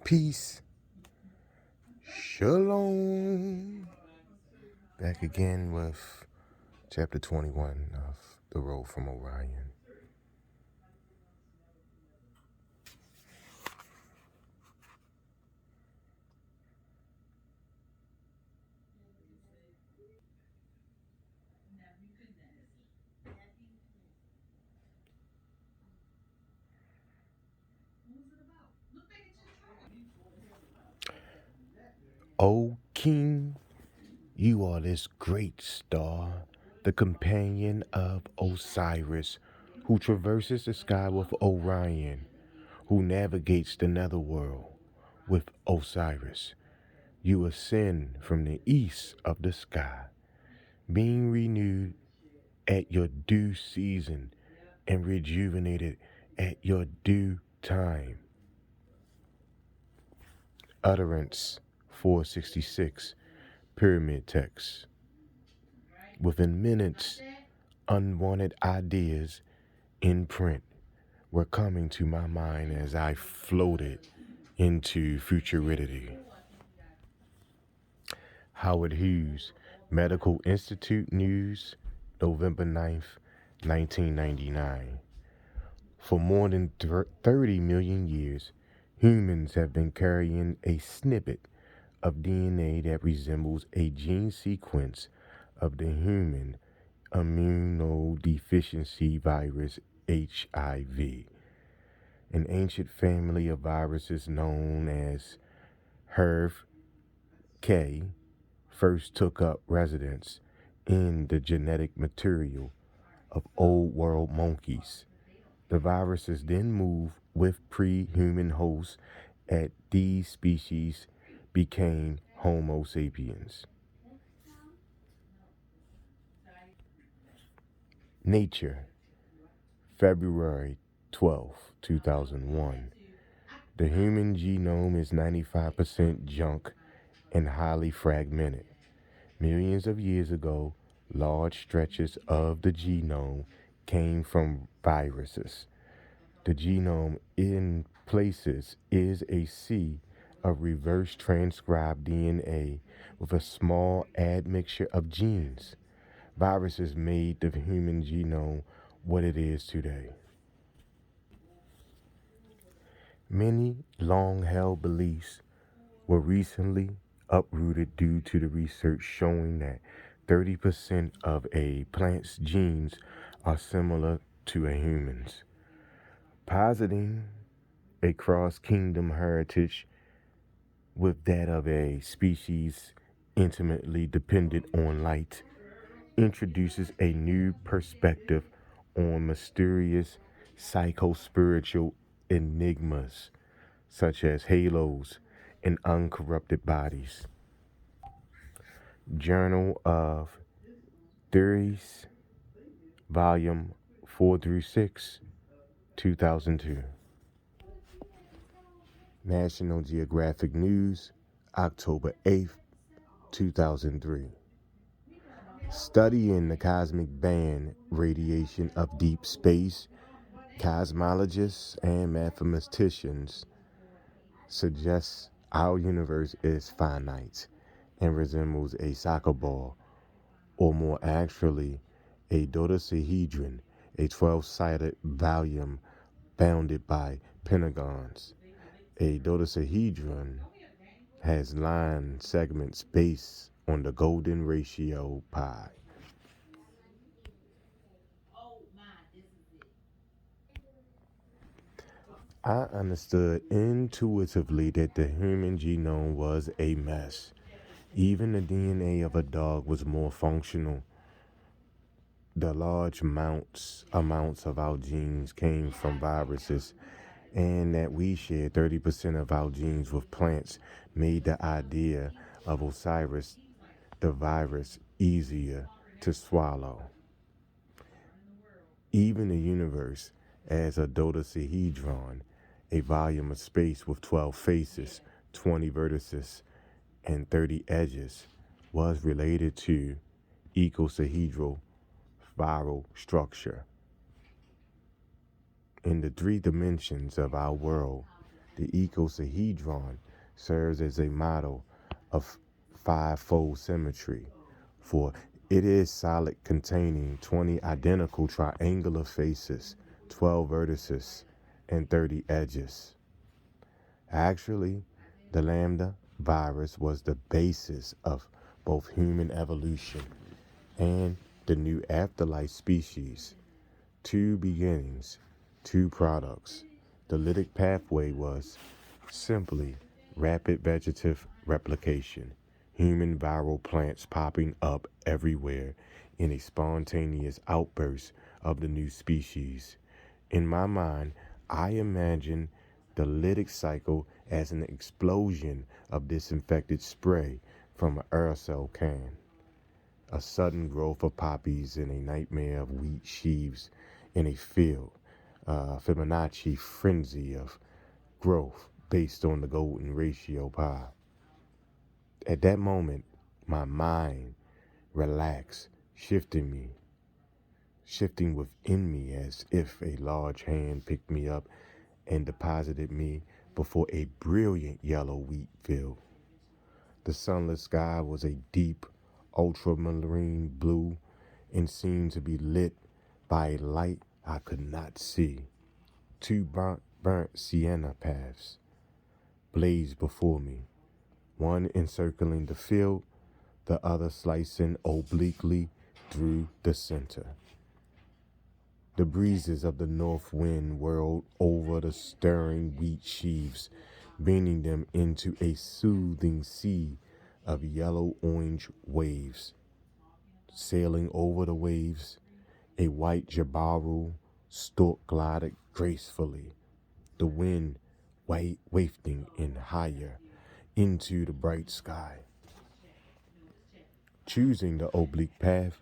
Peace. Shalom. Back again with chapter 21 of The Road from Orion. O King, you are this great star, the companion of Osiris, who traverses the sky with Orion, who navigates the netherworld with Osiris. You ascend from the east of the sky, being renewed at your due season and rejuvenated at your due time. Utterance 466, Pyramid Text. Within minutes, unwanted ideas in print were coming to my mind as I floated into futurity. Howard Hughes, Medical Institute News, November 9th, 1999. For more than 30 million years, humans have been carrying a snippet of DNA that resembles a gene sequence of the human immunodeficiency virus HIV, an ancient family of viruses known as HERV-K, first took up residence in the genetic material of old world monkeys. The viruses then move with pre-human hosts as these species became Homo sapiens. Nature, February 12, 2001. The human genome is 95% junk and highly fragmented. Millions of years ago, large stretches of the genome came from viruses. The genome in places is a sea of reverse transcribed DNA with a small admixture of genes. Viruses made the human genome what it is today. Many long-held beliefs were recently uprooted due to the research showing that 30% of a plant's genes are similar to a human's, positing a cross-kingdom heritage with that of a species intimately dependent on light, introduces a new perspective on mysterious psycho-spiritual enigmas such as halos and uncorrupted bodies. Journal of Theories, Volume 4 through 6, 2002. National Geographic News, October 8th, 2003. Studying the cosmic band radiation of deep space, cosmologists and mathematicians suggest our universe is finite and resembles a soccer ball, or more actually, a dodecahedron, a 12-sided volume bounded by pentagons. A dodecahedron has line segments based on the golden ratio pi. I understood intuitively that the human genome was a mess. Even the DNA of a dog was more functional. The large amounts of our genes came from viruses, and that we shared 30% of our genes with plants made the idea of Osiris, the virus, easier to swallow. Even the universe, as a dodecahedron, a volume of space with 12 faces, 20 vertices, and 30 edges, was related to icosahedral viral structure. In the three dimensions of our world, The icosahedron serves as a model of fivefold symmetry, for it is solid containing 20 identical triangular faces, 12 vertices, and 30 edges. Actually, the lambda virus was the basis of both human evolution and the new afterlife species. Two beginnings, two products. The lytic pathway was simply rapid vegetative replication, human viral plants popping up everywhere in a spontaneous outburst of the new species. In my mind, I imagine the lytic cycle as an explosion of disinfected spray from an aerosol can, a sudden growth of poppies in a nightmare of wheat sheaves in a field, a Fibonacci frenzy of growth based on the golden ratio pi. At that moment, my mind relaxed, shifting within me as if a large hand picked me up and deposited me before a brilliant yellow wheat field. The sunless sky was a deep, ultramarine blue and seemed to be lit by a light I could not see. Two burnt sienna paths blazed before me, one encircling the field, the other slicing obliquely through the center. The breezes of the north wind whirled over the stirring wheat sheaves, bending them into a soothing sea of yellow-orange waves. Sailing over the waves, a white jabiru stork glided gracefully, the wind wafting in higher into the bright sky. Choosing the oblique path,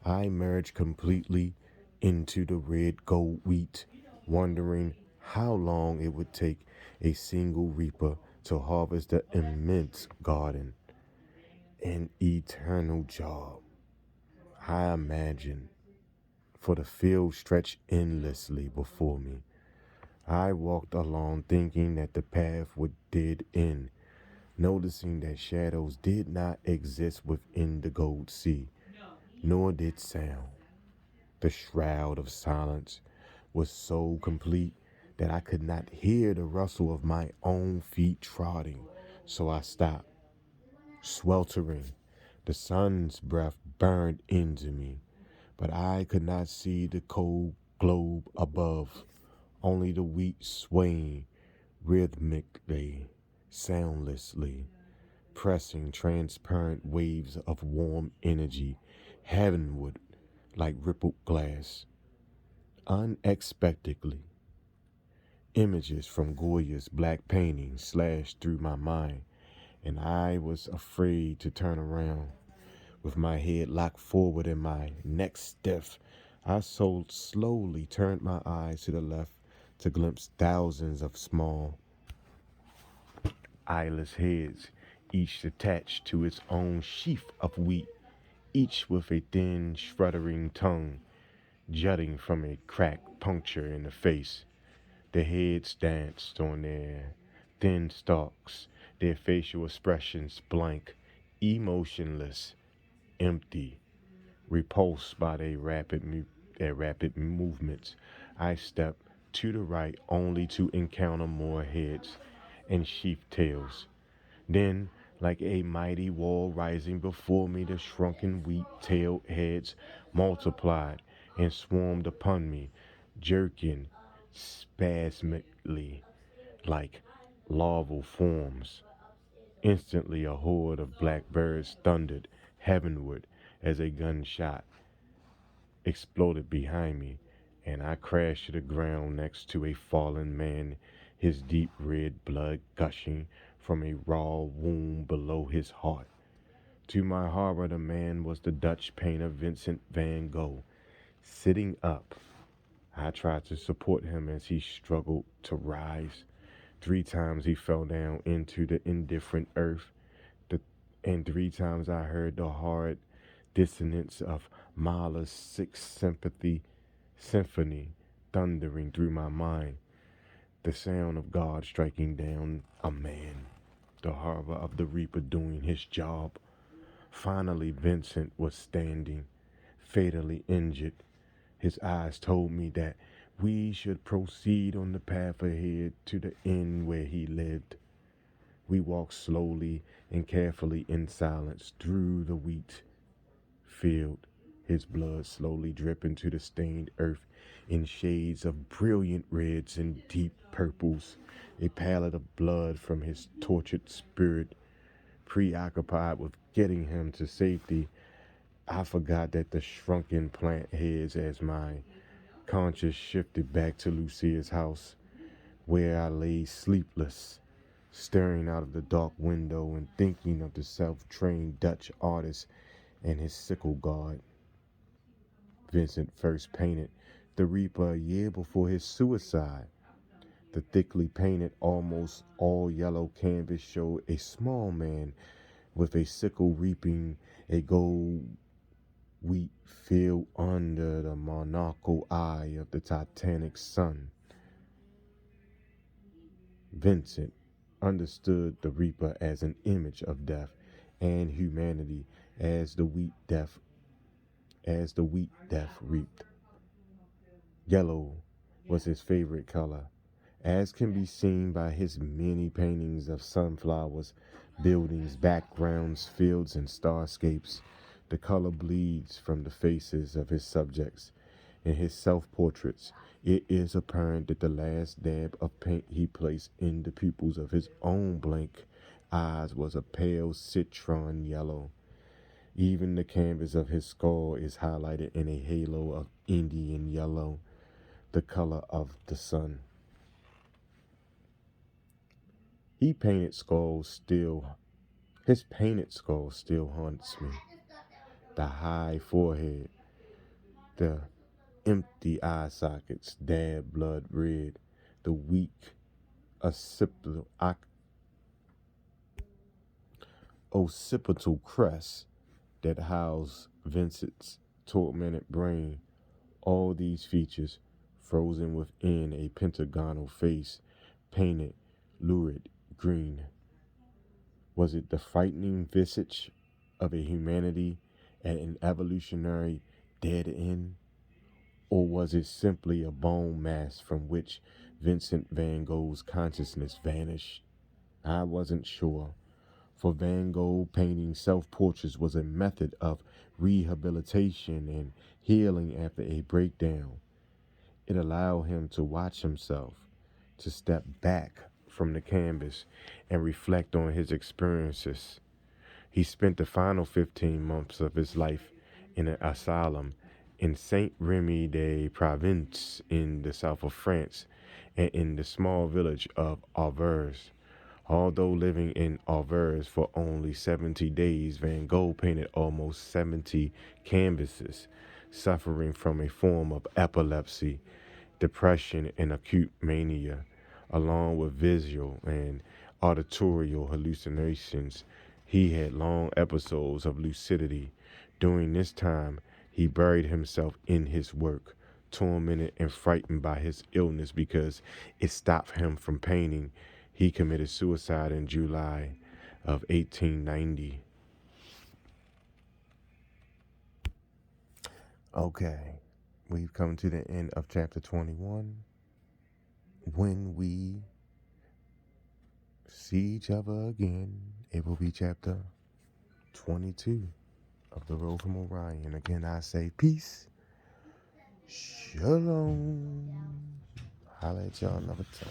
I merged completely into the red gold wheat, wondering how long it would take a single reaper to harvest the immense garden. An eternal job, I imagined, for the field stretched endlessly before me. I walked along thinking that the path would dead end, noticing that shadows did not exist within the gold sea, nor did sound. The shroud of silence was so complete that I could not hear the rustle of my own feet trotting, so I stopped. Sweltering, the sun's breath burned into me, but I could not see the cold globe above, only the wheat swaying rhythmically, soundlessly, pressing transparent waves of warm energy heavenward like rippled glass. Unexpectedly, images from Goya's black painting slashed through my mind, and I was afraid to turn around. With my head locked forward and my neck stiff, I so slowly turned my eyes to the left to glimpse thousands of small, eyeless heads, each attached to its own sheaf of wheat, each with a thin, shuddering tongue jutting from a cracked puncture in the face. The heads danced on their thin stalks, their facial expressions blank, emotionless, empty, repulsed by their rapid movements. I stepped to the right only to encounter more heads and sheaf tails. Then, like a mighty wall rising before me, the shrunken wheat-tailed heads multiplied and swarmed upon me, jerking spasmically like larval forms. Instantly, a horde of black birds thundered heavenward as a gunshot exploded behind me, and I crashed to the ground next to a fallen man, his deep red blood gushing from a raw wound below his heart. To my horror, the man was the Dutch painter Vincent van Gogh. Sitting up, I tried to support him as he struggled to rise. 3 times he fell down into the indifferent earth, and 3 times I heard the hard dissonance of Mahler's Sixth Symphony thundering through my mind. The sound of God striking down a man, the horror of the Reaper doing his job. Finally, Vincent was standing, fatally injured. His eyes told me that we should proceed on the path ahead to the end where he lived. We walked slowly and carefully in silence through the wheat field, his blood slowly dripping to the stained earth in shades of brilliant reds and deep purples, a palette of blood from his tortured spirit. Preoccupied with getting him to safety, I forgot that the shrunken plant heads as my conscience shifted back to Lucia's house, where I lay sleepless, staring out of the dark window and thinking of the self-trained Dutch artist and his sickle guard. Vincent first painted the Reaper a year before his suicide. The thickly painted, almost all yellow canvas showed a small man with a sickle reaping a gold wheat field under the monocle eye of the Titanic sun. Vincent understood the Reaper as an image of death and humanity as the wheat death reaped. Yellow was his favorite color, as can be seen by his many paintings of sunflowers, buildings, backgrounds, fields, and starscapes. The color bleeds from the faces of his subjects. In his self-portraits, it is apparent that the last dab of paint he placed in the pupils of his own blank eyes was a pale citron yellow. Even the canvas of his skull is highlighted in a halo of Indian yellow, the color of the sun. His painted skull still haunts me. The high forehead, the empty eye sockets, dab blood red, the weak occipital crest that housed Vincent's tormented brain. All these features frozen within a pentagonal face painted lurid green. Was it the frightening visage of a humanity at an evolutionary dead end? Or was it simply a bone mass from which Vincent van Gogh's consciousness vanished? I wasn't sure, for Van Gogh painting self-portraits was a method of rehabilitation and healing after a breakdown. It allowed him to watch himself, to step back from the canvas and reflect on his experiences. He spent the final 15 months of his life in an asylum in Saint-Rémy-de-Provence in the south of France and in the small village of Auvers. Although living in Auvers for only 70 days, Van Gogh painted almost 70 canvases, suffering from a form of epilepsy, depression, and acute mania, along with visual and auditorial hallucinations. He had long episodes of lucidity. During this time, he buried himself in his work, tormented and frightened by his illness because it stopped him from painting. He committed suicide in July of 1890. Okay, we've come to the end of chapter 21. When we see each other again, it will be chapter 22 of The Road from Orion. Again, I say peace, shalom. Holla at y'all another time.